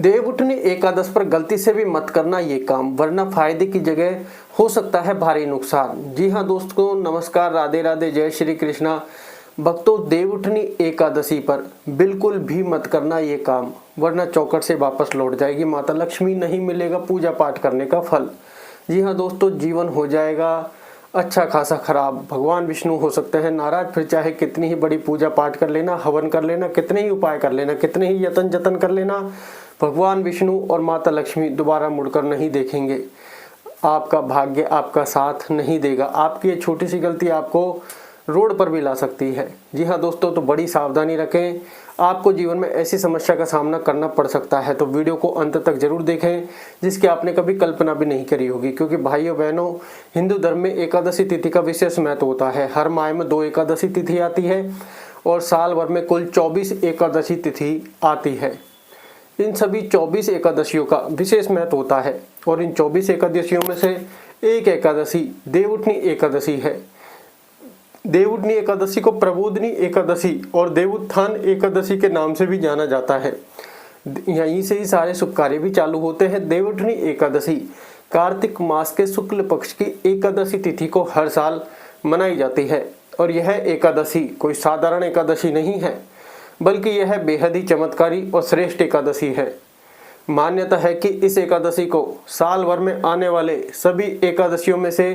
देवउठनी एकादश पर गलती से भी मत करना ये काम, वरना फायदे की जगह हो सकता है भारी नुकसान। जी हाँ दोस्तों, नमस्कार, राधे राधे, जय श्री कृष्णा। भक्तों, देवउठनी एकादशी पर बिल्कुल भी मत करना ये काम, वरना चौकट से वापस लौट जाएगी माता लक्ष्मी, नहीं मिलेगा पूजा पाठ करने का फल। जी हाँ दोस्तों, जीवन हो जाएगा अच्छा खासा खराब। भगवान विष्णु हो सकते हैं नाराज, फिर चाहे कितनी ही बड़ी पूजा पाठ कर लेना, हवन कर लेना, कितने ही उपाय कर लेना, कितने ही यतन जतन कर लेना, भगवान विष्णु और माता लक्ष्मी दोबारा मुड़कर नहीं देखेंगे। आपका भाग्य आपका साथ नहीं देगा। आपकी ये छोटी सी गलती आपको रोड पर भी ला सकती है। जी हाँ दोस्तों, तो बड़ी सावधानी रखें, आपको जीवन में ऐसी समस्या का सामना करना पड़ सकता है। तो वीडियो को अंत तक जरूर देखें, जिसकी आपने कभी कल्पना भी नहीं करी होगी। क्योंकि भाइयों बहनों, हिंदू धर्म में एकादशी तिथि का विशेष महत्व होता है। हर माह में 2 एकादशी तिथि आती है और साल भर में कुल 24 एकादशी तिथि आती है। इन सभी 24 एकादशियों का विशेष महत्व होता है और इन 24 एकादशियों में से एक एकादशी देवउठनी एकादशी है। देवउठनी एकादशी को प्रबोधनी एकादशी और देवोत्थान एकादशी के नाम से भी जाना जाता है। यहीं से ही सारे शुभ कार्य भी चालू होते हैं। देवउठनी एकादशी कार्तिक मास के शुक्ल पक्ष की एकादशी तिथि को हर साल मनाई जाती है और यह एकादशी कोई साधारण एकादशी नहीं है, बल्कि यह बेहद ही चमत्कारी और श्रेष्ठ एकादशी है। मान्यता है कि इस एकादशी को साल भर में आने वाले सभी एकादशियों में से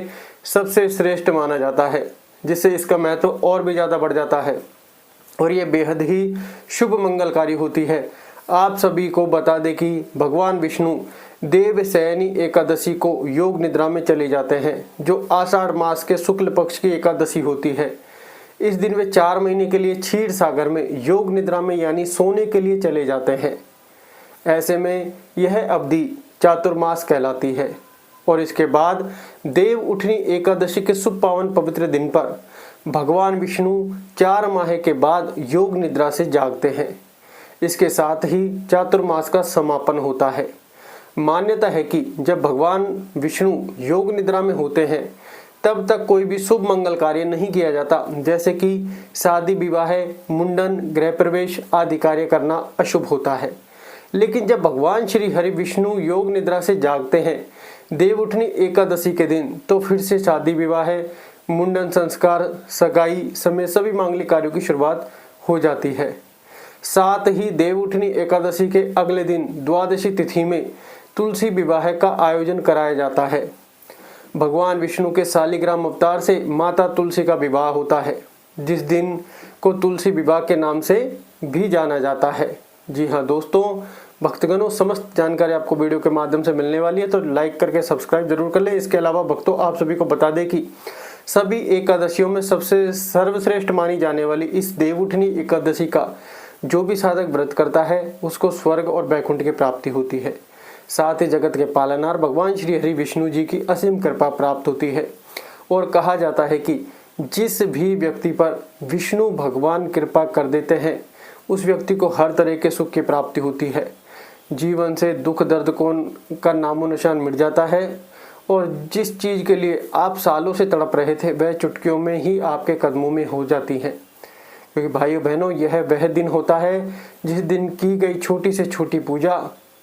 सबसे श्रेष्ठ माना जाता है, जिससे इसका महत्व और भी ज़्यादा बढ़ जाता है और ये बेहद ही शुभ मंगलकारी होती है। आप सभी को बता दें कि भगवान विष्णु देवशयनी एकादशी को योग निद्रा में चले जाते हैं, जो आषाढ़ मास के शुक्ल पक्ष की एकादशी होती है। इस दिन वे 4 महीने के लिए क्षीर सागर में योग निद्रा में यानी सोने के लिए चले जाते हैं। ऐसे में यह अवधि चातुर्मास कहलाती है और इसके बाद देव उठनी एकादशी के शुभ पावन पवित्र दिन पर भगवान विष्णु 4 माह के बाद योग निद्रा से जागते हैं। इसके साथ ही चातुर्मास का समापन होता है। मान्यता है कि जब भगवान विष्णु योग निद्रा में होते हैं तब तक कोई भी शुभ मंगल कार्य नहीं किया जाता, जैसे कि शादी, विवाह, मुंडन, गृह प्रवेश आदि कार्य करना अशुभ होता है। लेकिन जब भगवान श्री हरि विष्णु योग निद्रा से जागते हैं देवउठनी एकादशी के दिन, तो फिर से शादी, विवाह, मुंडन, संस्कार, सगाई समेत सभी मांगलिक कार्यों की शुरुआत हो जाती है। साथ ही देवउठनी एकादशी के अगले दिन द्वादशी तिथि में तुलसी विवाह का आयोजन कराया जाता है। भगवान विष्णु के शालिग्राम अवतार से माता तुलसी का विवाह होता है, जिस दिन को तुलसी विवाह के नाम से भी जाना जाता है। जी हाँ दोस्तों, भक्तगणों, समस्त जानकारी आपको वीडियो के माध्यम से मिलने वाली है, तो लाइक करके सब्सक्राइब जरूर कर लें। इसके अलावा भक्तों, आप सभी को बता दें कि सभी एकादशियों में सबसे सर्वश्रेष्ठ मानी जाने वाली इस देवउठनी एकादशी का जो भी साधक व्रत करता है उसको स्वर्ग और वैकुंठ की प्राप्ति होती है। साथ ही जगत के पालनहार भगवान श्री हरि विष्णु जी की असीम कृपा प्राप्त होती है और कहा जाता है कि जिस भी व्यक्ति पर विष्णु भगवान कृपा कर देते हैं उस व्यक्ति को हर तरह के सुख की प्राप्ति होती है। जीवन से दुख दर्द का नामो निशान मिट जाता है और जिस चीज़ के लिए आप सालों से तड़प रहे थे वह चुटकियों में ही आपके कदमों में हो जाती है। क्योंकि भाइयों बहनों, यह वह दिन होता है जिस दिन की गई छोटी से छोटी पूजा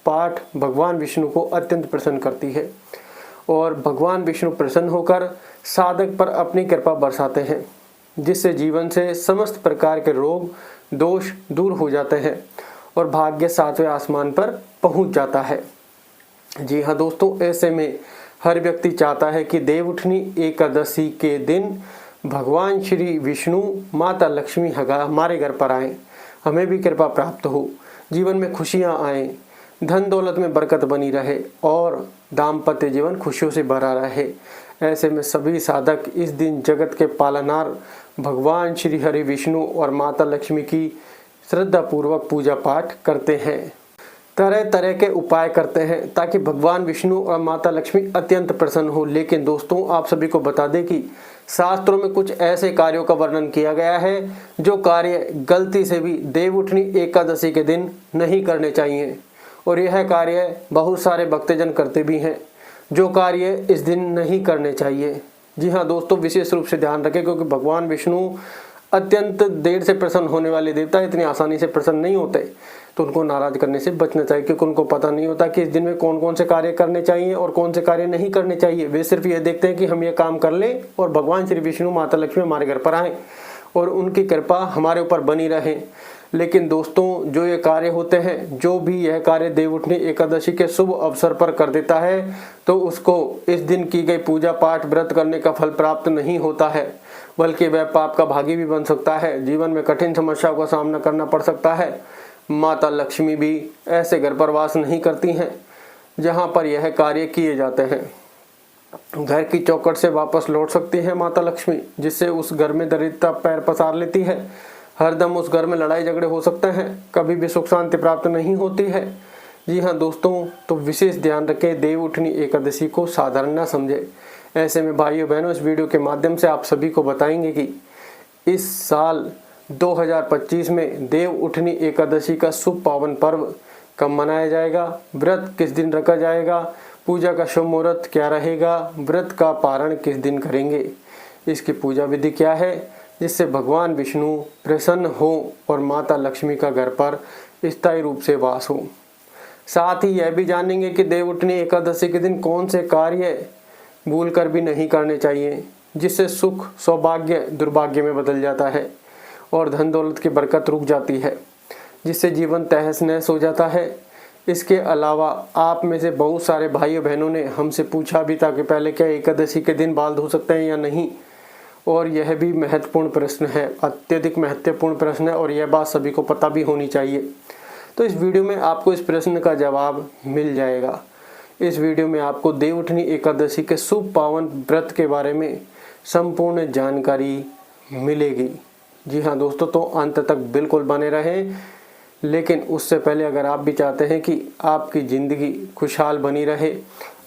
पाठ भगवान विष्णु को अत्यंत प्रसन्न करती है और भगवान विष्णु प्रसन्न होकर साधक पर अपनी कृपा बरसाते हैं, जिससे जीवन से समस्त प्रकार के रोग दोष दूर हो जाते हैं और भाग्य 7वें आसमान पर पहुंच जाता है। जी हाँ दोस्तों, ऐसे में हर व्यक्ति चाहता है कि देवउठनी एकादशी के दिन भगवान श्री विष्णु, माता लक्ष्मी हमारे घर पर आए, हमें भी कृपा प्राप्त हो, जीवन में खुशियाँ आए, धन दौलत में बरकत बनी रहे और दाम्पत्य जीवन खुशियों से भरा रहे। ऐसे में सभी साधक इस दिन जगत के पालनहार भगवान श्री हरि विष्णु और माता लक्ष्मी की श्रद्धा पूर्वक पूजा पाठ करते हैं, तरह तरह के उपाय करते हैं ताकि भगवान विष्णु और माता लक्ष्मी अत्यंत प्रसन्न हो। लेकिन दोस्तों, आप सभी को बता दें कि शास्त्रों में कुछ ऐसे कार्यों का वर्णन किया गया है जो कार्य गलती से भी देवउठनी एकादशी के दिन नहीं करने चाहिए और यह कार्य बहुत सारे भक्तजन करते भी हैं, जो कार्य इस दिन नहीं करने चाहिए। जी हाँ दोस्तों, विशेष रूप से ध्यान रखें, क्योंकि भगवान विष्णु अत्यंत देर से प्रसन्न होने वाले देवता इतनी आसानी से प्रसन्न नहीं होते। तो उनको नाराज करने से बचना चाहिए, क्योंकि उनको पता नहीं होता कि इस दिन में कौन कौन से कार्य करने चाहिए और कौन से कार्य नहीं करने चाहिए। वे सिर्फ ये देखते हैं कि हम ये काम कर लें और भगवान श्री विष्णु माता लक्ष्मी हमारे घर पर आए और उनकी कृपा हमारे ऊपर बनी रहे। लेकिन दोस्तों, जो ये कार्य होते हैं, जो भी यह कार्य देवउठनी एकादशी के शुभ अवसर पर कर देता है, तो उसको इस दिन की गई पूजा पाठ व्रत करने का फल प्राप्त नहीं होता है, बल्कि वह पाप का भागी भी बन सकता है। जीवन में कठिन समस्याओं का सामना करना पड़ सकता है। माता लक्ष्मी भी ऐसे घर पर वास नहीं करती हैं जहां पर यह कार्य किए जाते हैं। घर की चौखट से वापस लौट सकती है माता लक्ष्मी, जिससे उस घर में दरिद्रता पैर पसार लेती है। हरदम उस घर में लड़ाई झगड़े हो सकते हैं, कभी भी सुख शांति प्राप्त नहीं होती है। जी हाँ दोस्तों, तो विशेष ध्यान रखें, देवउठनी एकादशी को साधारण न समझे। ऐसे में भाइयों बहनों, इस वीडियो के माध्यम से आप सभी को बताएंगे कि इस साल 2025 में देवउठनी एकादशी का शुभ पावन पर्व कब मनाया जाएगा, व्रत किस दिन रखा जाएगा, पूजा का शुभ मुहूर्त क्या रहेगा, व्रत का पारण किस दिन करेंगे, इसकी पूजा विधि क्या है, जिससे भगवान विष्णु प्रसन्न हो और माता लक्ष्मी का घर पर स्थायी रूप से वास हो। साथ ही यह भी जानेंगे कि देवउठनी एकादशी के दिन कौन से कार्य भूल कर भी नहीं करने चाहिए, जिससे सुख सौभाग्य दुर्भाग्य में बदल जाता है और धन दौलत की बरकत रुक जाती है, जिससे जीवन तहस नहस हो जाता है। इसके अलावा आप में से बहुत सारे भाइयों बहनों ने हमसे पूछा भी था कि पहले क्या एकादशी के दिन बाल धो सकते हैं या नहीं, और यह भी महत्वपूर्ण प्रश्न है, अत्यधिक महत्वपूर्ण प्रश्न है, और यह बात सभी को पता भी होनी चाहिए। तो इस वीडियो में आपको इस प्रश्न का जवाब मिल जाएगा। इस वीडियो में आपको देवउठनी एकादशी के शुभ पावन व्रत के बारे में संपूर्ण जानकारी मिलेगी। जी हाँ दोस्तों, तो अंत तक बिल्कुल बने रहें। लेकिन उससे पहले अगर आप भी चाहते हैं कि आपकी ज़िंदगी खुशहाल बनी रहे,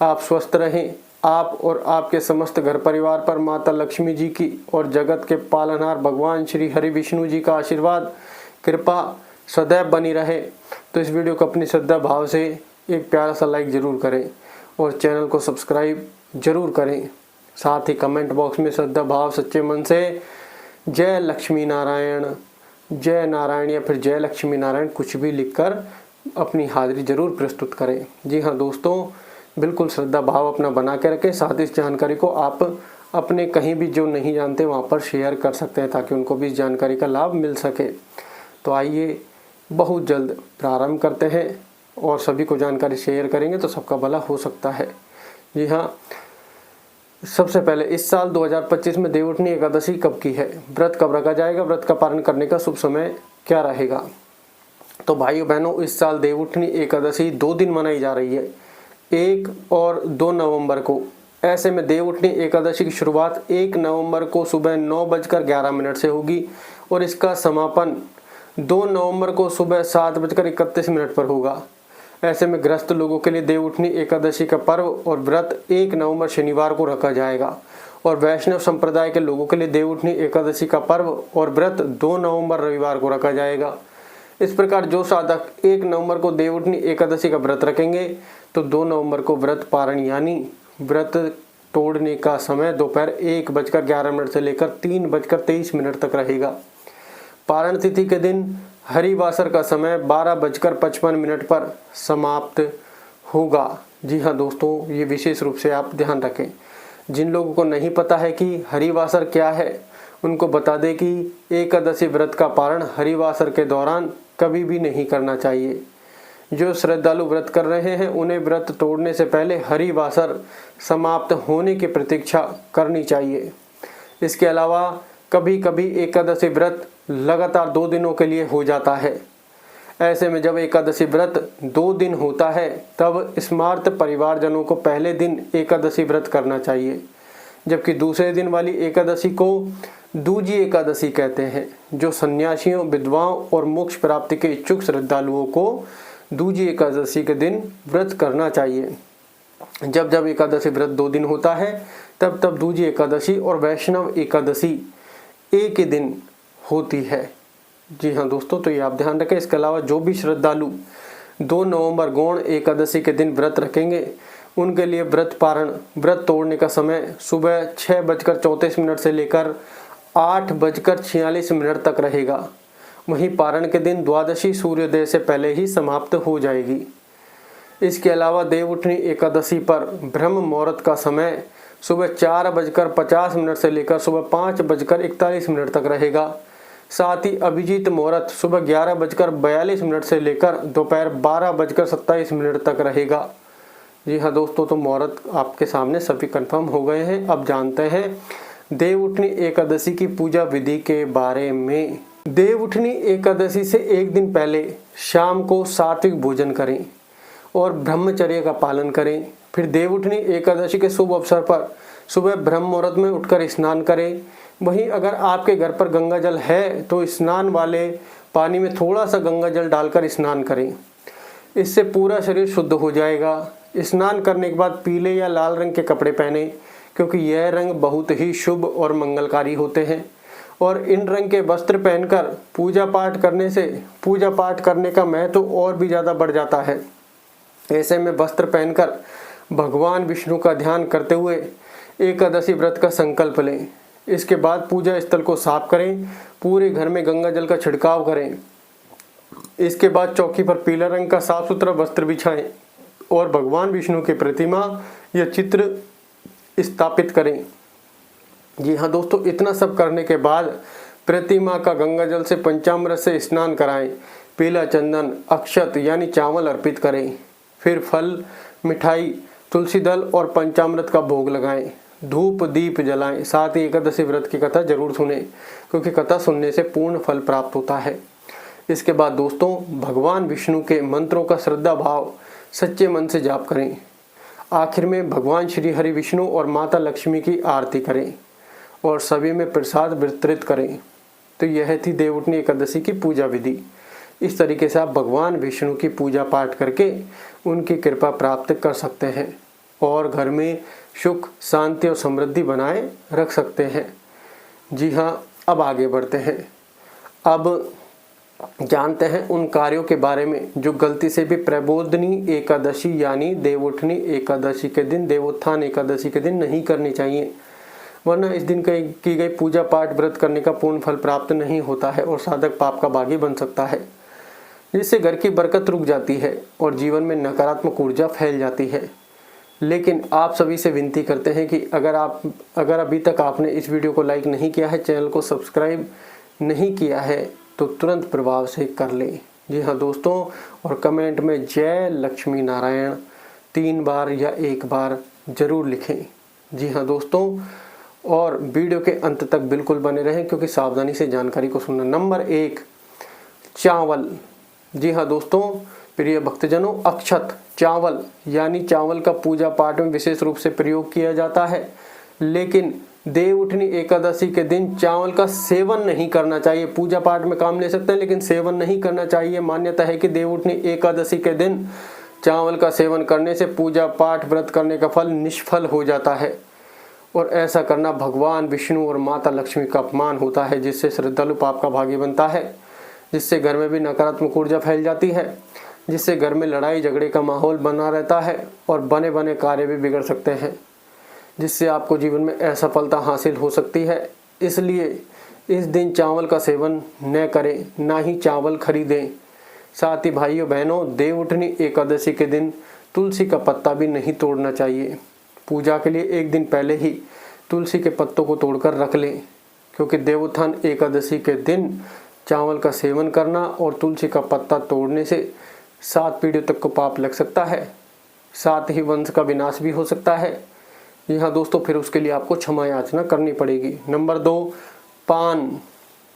आप स्वस्थ रहें, आप और आपके समस्त घर परिवार पर माता लक्ष्मी जी की और जगत के पालनहार भगवान श्री हरि विष्णु जी का आशीर्वाद कृपा सदैव बनी रहे, तो इस वीडियो को अपनी श्रद्धा भाव से एक प्यारा सा लाइक ज़रूर करें और चैनल को सब्सक्राइब जरूर करें। साथ ही कमेंट बॉक्स में श्रद्धा भाव सच्चे मन से जय लक्ष्मी नारायण, जय नारायण या फिर जय लक्ष्मी नारायण कुछ भी लिखकर अपनी हाजिरी जरूर प्रस्तुत करें। जी हाँ दोस्तों, बिल्कुल श्रद्धा भाव अपना बना के रखें। साथ ही इस जानकारी को आप अपने कहीं भी जो नहीं जानते वहाँ पर शेयर कर सकते हैं, ताकि उनको भी इस जानकारी का लाभ मिल सके। तो आइए बहुत जल्द प्रारंभ करते हैं और सभी को जानकारी शेयर करेंगे तो सबका भला हो सकता है। जी हाँ, सबसे पहले इस साल 2025 में देवउठनी एकादशी कब की है, व्रत कब रखा जाएगा, व्रत का पालन करने का शुभ समय क्या रहेगा। तो भाइयों बहनों, इस साल देवउठनी एकादशी 2 दिन मनाई जा रही है, 1 और 2 नवंबर को। ऐसे में देवउठनी एकादशी की शुरुआत 1 नवंबर को सुबह 9:11 से होगी और इसका समापन 2 नवंबर को सुबह 7:31 पर होगा। ऐसे में गृहस्थ लोगों के लिए देवउठनी एकादशी का पर्व और व्रत 1 नवंबर शनिवार को रखा जाएगा, और वैष्णव संप्रदाय के लोगों के लिए देवउठनी एकादशी का पर्व और व्रत 2 नवंबर रविवार को रखा जाएगा। इस प्रकार जो साधक 1 नवंबर को देवउठनी एकादशी का व्रत रखेंगे तो 2 नवंबर को व्रत पारण यानी व्रत तोड़ने का समय दोपहर 1:11 से लेकर 3:23 तक रहेगा। पारण तिथि के दिन हरिवासर का समय 12:55 पर समाप्त होगा। जी हाँ दोस्तों, ये विशेष रूप से आप ध्यान रखें। जिन लोगों को नहीं पता है कि हरिवासर क्या है, उनको बता दें कि एकादशी व्रत का पारण हरिवासर के दौरान कभी भी नहीं करना चाहिए। जो श्रद्धालु व्रत कर रहे हैं उन्हें व्रत तोड़ने से पहले हरिवासर समाप्त होने की प्रतीक्षा करनी चाहिए। इसके अलावा कभी कभी एकादशी व्रत लगातार 2 दिनों के लिए हो जाता है। ऐसे में जब एकादशी व्रत 2 दिन होता है तब स्मार्त परिवारजनों को पहले दिन एकादशी व्रत करना चाहिए, जबकि दूसरे दिन वाली एकादशी को दूजी एकादशी कहते हैं। जो सन्यासियों, विधवाओं और मोक्ष प्राप्ति के इच्छुक श्रद्धालुओं को दूजी एकादशी के दिन व्रत करना चाहिए। जब जब एकादशी व्रत 2 दिन होता है तब तब दूजी एकादशी और वैष्णव एकादशी एक ही दिन होती है। जी हाँ दोस्तों, तो ये आप ध्यान रखें। इसके अलावा जो भी श्रद्धालु 2 नवंबर गौण एकादशी के दिन व्रत रखेंगे उनके लिए व्रत तोड़ने का समय सुबह 6:34 से लेकर 8:46 तक रहेगा, वहीं पारण के दिन द्वादशी सूर्योदय से पहले ही समाप्त हो जाएगी। इसके अलावा देवउठनी एकादशी पर ब्रह्म मुहूर्त का समय सुबह 4:50 से लेकर सुबह 5:41 तक रहेगा। साथ ही अभिजीत मुहूर्त सुबह 11:42 से लेकर दोपहर 12:27 तक रहेगा। जी हाँ दोस्तों, तो मुहूर्त आपके सामने सभी कंफर्म हो गए हैं। अब जानते हैं देवउठनी एकादशी की पूजा विधि के बारे में। देवउठनी एकादशी से एक दिन पहले शाम को सात्विक भोजन करें और ब्रह्मचर्य का पालन करें। फिर देवउठनी एकादशी के शुभ अवसर पर सुबह ब्रह्म मुहूर्त में उठकर स्नान करें। वहीं अगर आपके घर पर गंगा जल है तो स्नान वाले पानी में थोड़ा सा गंगा जल डालकर स्नान करें। इससे पूरा शरीर शुद्ध हो जाएगा। स्नान करने के बाद पीले या लाल रंग के कपड़े पहने, क्योंकि यह रंग बहुत ही शुभ और मंगलकारी होते हैं। और इन रंग के वस्त्र पहनकर पूजा पाठ करने से पूजा पाठ करने का महत्व और भी ज़्यादा बढ़ जाता है। ऐसे में वस्त्र पहनकर भगवान विष्णु का ध्यान करते हुए एकादशी व्रत का संकल्प लें। इसके बाद पूजा स्थल को साफ करें, पूरे घर में गंगा जल का छिड़काव करें। इसके बाद चौकी पर पीला रंग का साफ सुथरा वस्त्र बिछाएं और भगवान विष्णु की प्रतिमा या चित्र स्थापित करें। जी हाँ दोस्तों, इतना सब करने के बाद प्रतिमा का गंगा जल से पंचामृत से स्नान कराएं। पीला चंदन, अक्षत यानी चावल अर्पित करें। फिर फल, मिठाई, तुलसी दल और पंचामृत का भोग लगाएं। धूप दीप जलाएं। साथ ही एकादशी व्रत की कथा जरूर सुनें, क्योंकि कथा सुनने से पूर्ण फल प्राप्त होता है। इसके बाद दोस्तों, भगवान विष्णु के मंत्रों का श्रद्धा भाव सच्चे मन से जाप करें। आखिर में भगवान श्री हरि विष्णु और माता लक्ष्मी की आरती करें और सभी में प्रसाद वितरित करें। तो यह थी देवउठनी एकादशी की पूजा विधि। इस तरीके से आप भगवान विष्णु की पूजा पाठ करके उनकी कृपा प्राप्त कर सकते हैं और घर में सुख, शांति और समृद्धि बनाए रख सकते हैं। जी हाँ, अब आगे बढ़ते हैं। अब जानते हैं उन कार्यों के बारे में जो गलती से भी प्रबोधनी एकादशी यानी देवउठनी एकादशी के दिन, देवोत्थान एकादशी के दिन नहीं करनी चाहिए, वरना इस दिन की गई पूजा पाठ व्रत करने का पूर्ण फल प्राप्त नहीं होता है और साधक पाप का भागी बन सकता है, जिससे घर की बरकत रुक जाती है और जीवन में नकारात्मक ऊर्जा फैल जाती है। लेकिन आप सभी से विनती करते हैं कि अगर अभी तक आपने इस वीडियो को लाइक नहीं किया है, चैनल को सब्सक्राइब नहीं किया है, तो तुरंत प्रभाव से कर लें। जी हाँ दोस्तों, और कमेंट में जय लक्ष्मी नारायण 3 बार या 1 बार जरूर लिखें। जी हाँ दोस्तों, और वीडियो के अंत तक बिल्कुल बने रहें, क्योंकि सावधानी से जानकारी को सुनना। नंबर 1, चावल। जी हाँ दोस्तों, प्रिय भक्तजनों, अक्षत चावल यानी चावल का पूजा पाठ में विशेष रूप से प्रयोग किया जाता है, लेकिन देवउठनी एकादशी के दिन चावल का सेवन नहीं करना चाहिए। पूजा पाठ में काम ले सकते हैं, लेकिन सेवन नहीं करना चाहिए। मान्यता है कि देवउठनी एकादशी के दिन चावल का सेवन करने से पूजा पाठ व्रत करने का फल निष्फल हो जाता है और ऐसा करना भगवान विष्णु और माता लक्ष्मी का अपमान होता है, जिससे श्रद्धालु पाप का भागी बनता है, जिससे घर में भी नकारात्मक ऊर्जा फैल जाती है, जिससे घर में लड़ाई झगड़े का माहौल बना रहता है और बने बने कार्य भी बिगड़ सकते हैं, जिससे आपको जीवन में असफलता हासिल हो सकती है। इसलिए इस दिन चावल का सेवन न करें, ना ही चावल खरीदें। साथ ही भाइयों बहनों, देवउठनी एकादशी के दिन तुलसी का पत्ता भी नहीं तोड़ना चाहिए। पूजा के लिए एक दिन पहले ही तुलसी के पत्तों को तोड़कर रख लें, क्योंकि देवोत्थान एकादशी के दिन चावल का सेवन करना और तुलसी का पत्ता तोड़ने से 7 पीढ़ियों तक को पाप लग सकता है, साथ ही वंश का विनाश भी हो सकता है। जी हाँ दोस्तों, फिर उसके लिए आपको क्षमा याचना करनी पड़ेगी। नंबर 2, पान।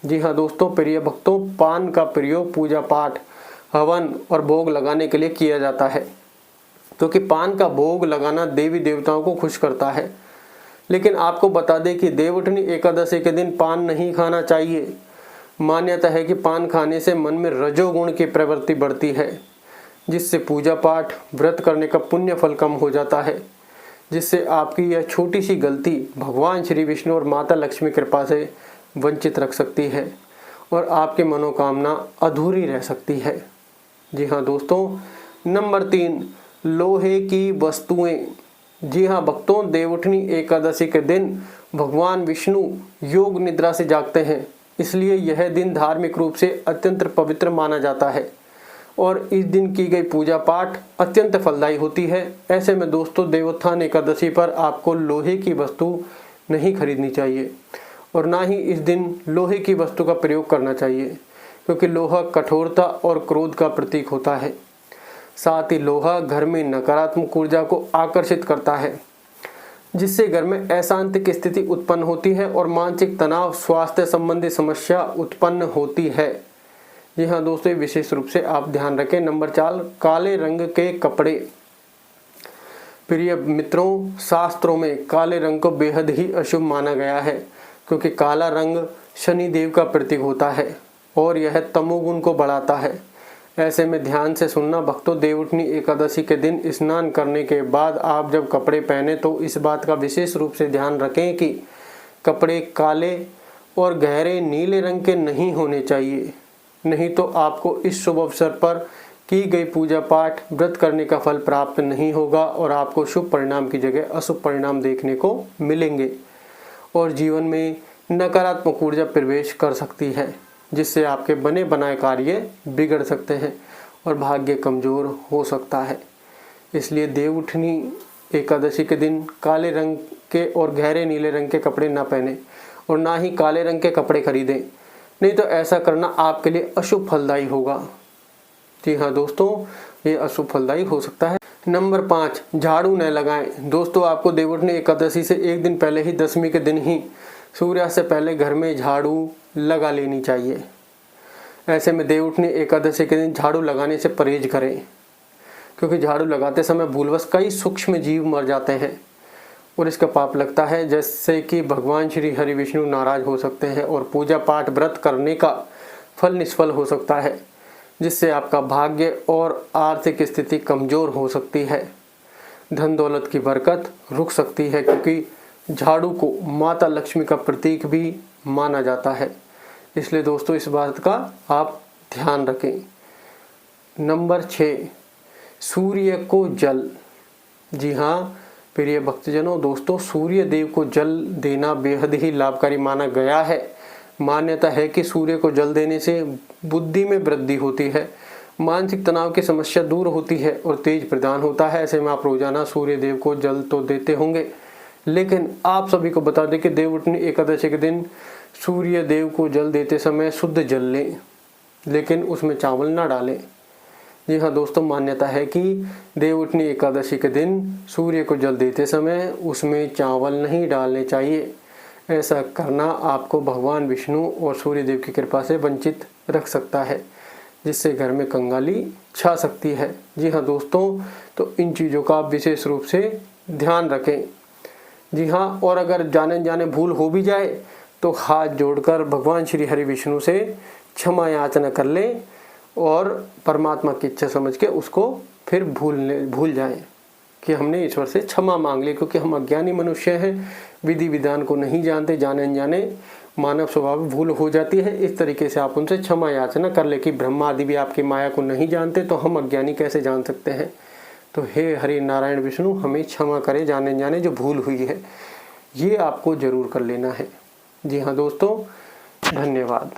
जी हाँ दोस्तों, प्रिय भक्तों, पान का प्रयोग पूजा पाठ, हवन और भोग लगाने के लिए किया जाता है, क्योंकि पान का भोग लगाना देवी देवताओं को खुश करता है। लेकिन आपको बता दें कि देवउठनी एकादशी के दिन पान नहीं खाना चाहिए। मान्यता है कि पान खाने से मन में रजोगुण की प्रवृत्ति बढ़ती है, जिससे पूजा पाठ व्रत करने का पुण्य फल कम हो जाता है, जिससे आपकी यह छोटी सी गलती भगवान श्री विष्णु और माता लक्ष्मी कृपा से वंचित रख सकती है और आपकी मनोकामना अधूरी रह सकती है। जी हाँ दोस्तों, नंबर 3, लोहे की वस्तुएं। जी हाँ भक्तों, देवउठनी एकादशी के दिन भगवान विष्णु योग निद्रा से जागते हैं इसलिए यह दिन धार्मिक रूप से अत्यंत पवित्र माना जाता है और इस दिन की गई पूजा पाठ अत्यंत फलदायी होती है। ऐसे में दोस्तों, देवोत्थान एकादशी पर आपको लोहे की वस्तु नहीं खरीदनी चाहिए और ना ही इस दिन लोहे की वस्तु का प्रयोग करना चाहिए, क्योंकि लोहा कठोरता और क्रोध का प्रतीक होता है। साथ ही लोहा घर में नकारात्मक ऊर्जा को आकर्षित करता है, जिससे घर में अशांति की स्थिति उत्पन्न होती है और मानसिक तनाव, स्वास्थ्य संबंधी समस्या उत्पन्न होती है। जी हाँ दोस्तों, विशेष रूप से आप ध्यान रखें। नंबर 4, काले रंग के कपड़े। प्रिय मित्रों, शास्त्रों में काले रंग को बेहद ही अशुभ माना गया है, क्योंकि काला रंग शनि देव का प्रतीक होता है और यह तमोगुण को बढ़ाता है। ऐसे में ध्यान से सुनना भक्तों, देवउठनी एकादशी के दिन स्नान करने के बाद आप जब कपड़े पहने तो इस बात का विशेष रूप से ध्यान रखें कि कपड़े काले और गहरे नीले रंग के नहीं होने चाहिए, नहीं तो आपको इस शुभ अवसर पर की गई पूजा पाठ व्रत करने का फल प्राप्त नहीं होगा और आपको शुभ परिणाम की जगह अशुभ परिणाम देखने को मिलेंगे और जीवन में नकारात्मक ऊर्जा प्रवेश कर सकती है, जिससे आपके बने बनाए कार्य बिगड़ सकते हैं और भाग्य कमजोर हो सकता है। इसलिए देवउठनी एकादशी के दिन काले रंग के और गहरे नीले रंग के कपड़े ना पहने और ना ही काले रंग के कपड़े खरीदें, नहीं तो ऐसा करना आपके लिए अशुभ फलदायी होगा। जी हाँ दोस्तों, ये अशुभ फलदायी हो सकता है। नंबर 5, झाड़ू न लगाएं। दोस्तों, आपको देवउठनी एकादशी से एक दिन पहले ही, दशमी के दिन ही सूर्यास्त से पहले घर में झाड़ू लगा लेनी चाहिए। ऐसे में देवउठनी एकादशी के दिन झाड़ू लगाने से परहेज करें, क्योंकि झाड़ू लगाते समय भूलवश कई सूक्ष्म जीव मर जाते हैं और इसका पाप लगता है, जैसे कि भगवान श्री हरि विष्णु नाराज हो सकते हैं और पूजा पाठ व्रत करने का फल निष्फल हो सकता है, जिससे आपका भाग्य और आर्थिक स्थिति कमजोर हो सकती है। धन दौलत की बरकत रुक सकती है, क्योंकि झाड़ू को माता लक्ष्मी का प्रतीक भी माना जाता है। इसलिए दोस्तों, इस बात का आप ध्यान रखें। नंबर 6, सूर्य को जल। जी हाँ प्रिय भक्तजनों, दोस्तों, सूर्य देव को जल देना बेहद ही लाभकारी माना गया है। मान्यता है कि सूर्य को जल देने से बुद्धि में वृद्धि होती है, मानसिक तनाव की समस्या दूर होती है और तेज प्रदान होता है। ऐसे में आप रोजाना सूर्य देव को जल तो देते होंगे, लेकिन आप सभी को बता दें कि देवउठनी एकादशी के दिन सूर्य देव को जल देते समय शुद्ध जल लें, लेकिन उसमें चावल ना डालें। जी हाँ दोस्तों, मान्यता है कि देवउठनी एकादशी के दिन सूर्य को जल देते समय उसमें चावल नहीं डालने चाहिए। ऐसा करना आपको भगवान विष्णु और सूर्य देव की कृपा से वंचित रख सकता है, जिससे घर में कंगाली छा सकती है। जी हाँ दोस्तों, तो इन चीज़ों का आप विशेष रूप से ध्यान रखें। जी हाँ, और अगर जाने जाने भूल हो भी जाए तो हाथ जोड़कर भगवान श्री हरि विष्णु से क्षमा याचना कर लें और परमात्मा की इच्छा समझ के उसको फिर भूल जाएं कि हमने ईश्वर से क्षमा मांग ली, क्योंकि हम अज्ञानी मनुष्य हैं, विधि विधान को नहीं जानते, जाने अनजाने मानव स्वभाव भूल हो जाती है। इस तरीके से आप उनसे क्षमा याचना कर ले कि ब्रह्मा आदि भी आपकी माया को नहीं जानते, तो हम अज्ञानी कैसे जान सकते हैं। तो हे हरि नारायण विष्णु, हमें क्षमा करें जाने अनजाने जो भूल हुई है, ये आपको जरूर कर लेना है। जी हाँ दोस्तों, धन्यवाद।